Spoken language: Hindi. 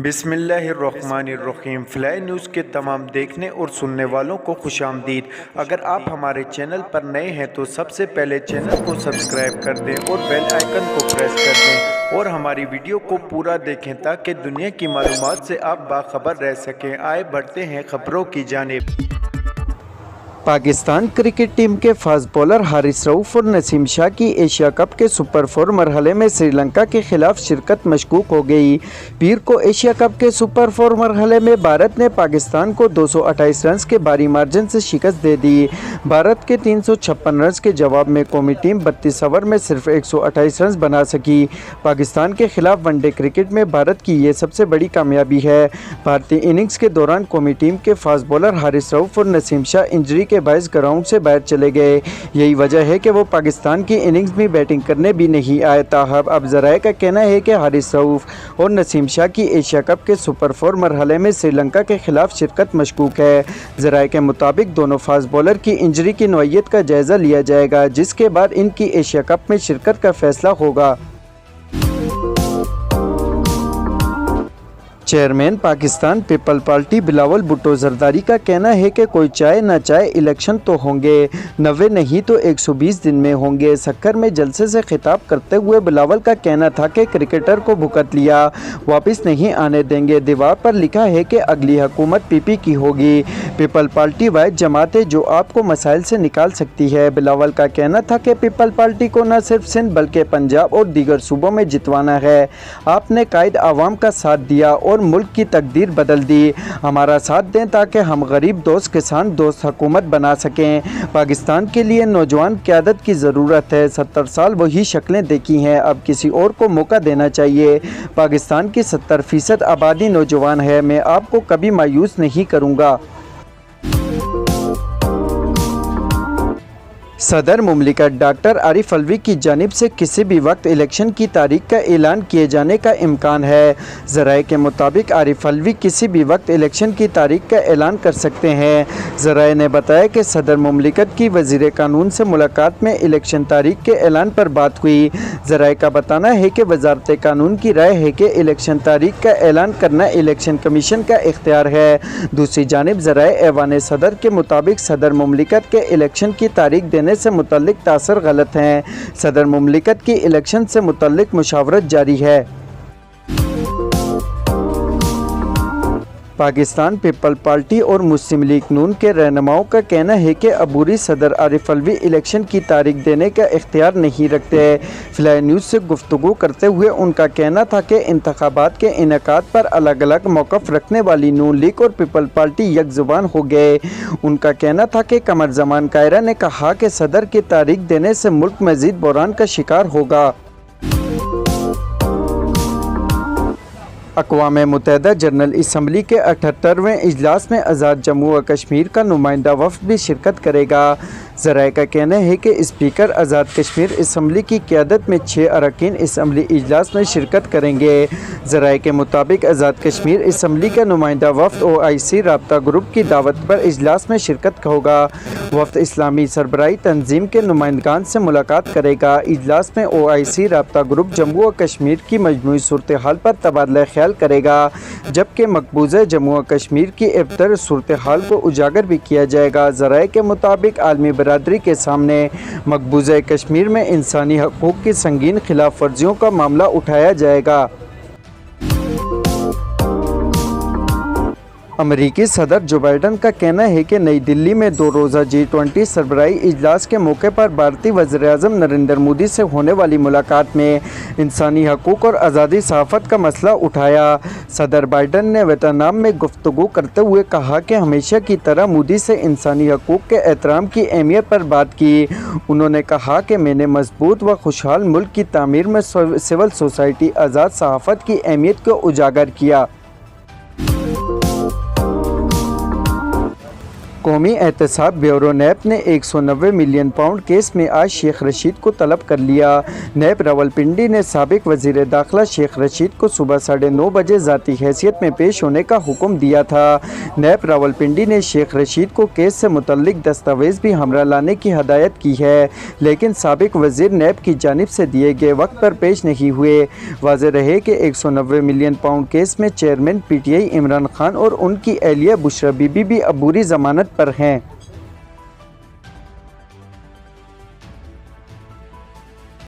बिस्मिल्लाहिर्रहमानिर्रहीम। फ्लाई न्यूज़ के तमाम देखने और सुनने वालों को खुशामदीद। अगर आप हमारे चैनल पर नए हैं तो सबसे पहले चैनल को सब्सक्राइब कर दें और बेल आइकन को प्रेस कर दें और हमारी वीडियो को पूरा देखें ताकि दुनिया की मालूमात से आप बाखबर रह सकें। आए बढ़ते हैं खबरों की जानिब। पाकिस्तान क्रिकेट टीम के फास्ट बॉलर हारिस रऊफ और नसीम शाह की एशिया कप के सुपर 4 मरहले में श्रीलंका के खिलाफ शिरकत मशकूक हो गई। पीर को एशिया कप के सुपर 4 मरहले में भारत ने पाकिस्तान को 228 रन के भारी मार्जिन से शिकस्त दे दी। भारत के 356 रन के जवाब में कौमी टीम 32 ओवर में सिर्फ 128 रन बना सकी। पाकिस्तान के खिलाफ वनडे क्रिकेट में भारत की ये सबसे बड़ी कामयाबी है। भारतीय इनिंग्स के दौरान कौमी टीम के फास्ट बॉलर हारिस रऊफ और नसीम शाह इंजरी के बायस ग्राउंड से बाहर चले गए। यही वजह है कि वो पाकिस्तान की इनिंग्स में बैटिंग करने भी नहीं आए। ताहब अब ज़राए का कहना है कि हारिस रऊफ और नसीम शाह की एशिया कप के सुपर 4 मरहले में श्रीलंका के खिलाफ शिरकत मशकूक है। ज़राए के मुताबिक दोनों फास्ट बॉलर की इंजरी की नौइयत का जायज़ा लिया जाएगा, जिसके बाद इनकी एशिया कप में शिरकत का फैसला होगा। Chairman Pakistan people party Bilawal Bhutto Zardari का कहना है कि कोई चाहे ना चाहे इलेक्शन तो होंगे, 90 नहीं तो 120 दिन में होंगे। सक्कर में जलसे से खिताब करते हुए बिलावल का कहना था कि क्रिकेटर को भुगत लिया, वापस नहीं आने देंगे। दीवार पर लिखा है कि अगली हुकूमत पीपी की होगी। पीपल पार्टी वाहिद जमात है जो आपको मसाइल से निकाल सकती है। बिलावल का कहना था कि पीपल पार्टी को न सिर्फ सिंध बल्कि पंजाब और दीगर सूबों में जितवाना है। आपने कायद आवाम का साथ दिया और मुल्क की तकदीर बदल दी। हमारा साथ दें ताकि हम गरीब दोस्त किसान दोस्त हुकूमत बना सकें। पाकिस्तान के लिए नौजवान क़यादत की ज़रूरत है। 70 साल वही शक्लें देखी हैं, अब किसी और को मौका देना चाहिए। पाकिस्तान की 70% आबादी नौजवान है। मैं आपको कभी मायूस नहीं करूँगा। सदर मुमलिकत डॉक्टर आरिफ अलवी की जानिब से किसी भी वक्त इलेक्शन की तारीख का ऐलान किए जाने का इम्कान है। ज़राए के मुताबिक आरिफ अलवी किसी भी वक्त इलेक्शन की तारीख का ऐलान कर सकते हैं। ज़राए ने बताया कि सदर मुमलिकत की वज़ीर कानून से मुलाकात में इलेक्शन तारीख के ऐलान पर बात हुई। ज़राए का बताना है कि वजारत कानून की राय है कि इलेक्शन तारीख का ऐलान करना इलेक्शन कमीशन का इख्तियार है। दूसरी जानिब ज़राए ऐवान सदर के मुताबिक सदर मुमलिकत के इलेक्शन की तारीख देने से मुतल्लिक तासर गलत हैं। सदर मुमलिकत की इलेक्शन से मुतल्लिक मुशावरत जारी है। पाकिस्तान पीपल पार्टी और मुस्लिम लीग नून के रहनुमाओं का कहना है कि अबूरी सदर आरिफ अलवी इलेक्शन की तारीख देने का इख्तियार नहीं रखते। फ्लाई न्यूज़ से गुफ्तगू करते हुए उनका कहना था कि इंतखाबात के इनेकाद पर अलग अलग मौक़िफ़ रखने वाली नून लीग और पीपल पार्टी यकजुबान हो गए। उनका कहना था कि कमर जमान कायरा ने कहा कि सदर की तारीख देने से मुल्क मज़ीद बहरान का शिकार होगा। अक़वाम मुत्तहिदा जनरल असम्बली के 78वें इजलास में आज़ाद जम्मू व कश्मीर का नुमाइंदा वफ़द भी शिरकत करेगा। ज़राए का कहना है कि स्पीकर आज़ाद कश्मीर असम्बली की क़यादत में 6 अरकान असम्बली इजलास में शिरकत करेंगे। ज़राए के मुताबिक आज़ाद कश्मीर असम्बली का नुमाइंदा वफ़द OIC राब्ता ग्रुप की दावत पर इजलास में शिरकत होगा। वफ़द इस्लामी सरबराही तंजीम के नुमाइंदगान से मुलाकात करेगा। इजलास में OIC राब्ता ग्रुप जम्मू व कश्मीर की मजमूई सूरत हाल पर तबादला ख्याल करेगा, जबकि मकबूजा जम्मू व कश्मीर की अबतर सूरत हाल को उजागर भी किया जाएगा। ज़राए के मुताबिक आलमी बरादरी के सामने मकबूजा कश्मीर में इंसानी हकूक़ की संगीन खिलाफ वर्जियों का मामला उठाया जाएगा। अमेरिकी सदर जो बाइडन का कहना है कि नई दिल्ली में 2 रोज़ा G20 सरबराही इजलास के मौके पर भारतीय वज़ीर-ए-आज़म नरेंद्र मोदी से होने वाली मुलाकात में इंसानी हकूक़ और आज़ादी सहाफ़त का मसला उठाया। सदर बाइडन ने वियतनाम में गुफ्तगू करते हुए कहा कि हमेशा की तरह मोदी से इंसानी हकूक़ के एहतराम की अहमियत पर बात की। उन्होंने कहा कि मैंने मजबूत व खुशहाल मुल्क की तामीर में सिविल सोसाइटी आज़ाद सहाफ़त की अहमियत को उजागर किया। कौमी एहतसाब ब्यूरो नैब ने 190 मिलियन पाउंड केस में आज शेख रशीद को तलब कर लिया। नैब रावलपिंडी ने साबिक वज़ीर दाखिला शेख रशीद को सुबह 9:30 बजे ज़ाती हैसियत में पेश होने का हुक्म दिया था। नैब रावलपिंडी ने शेख रशीद को केस से मुतल्लिक दस्तावेज़ भी हमरा लाने की हदायत की है, लेकिन साबिक वज़ीर नैब की जानिब से दिए गए वक्त पर पेश नहीं हुए। वाज़ेह रहे कि 190 मिलियन पाउंड केस में चेयरमैन PTI इमरान खान और उनकी एहलिया बुशरा बीबी भी अबूरी ज़मानत पर हैं।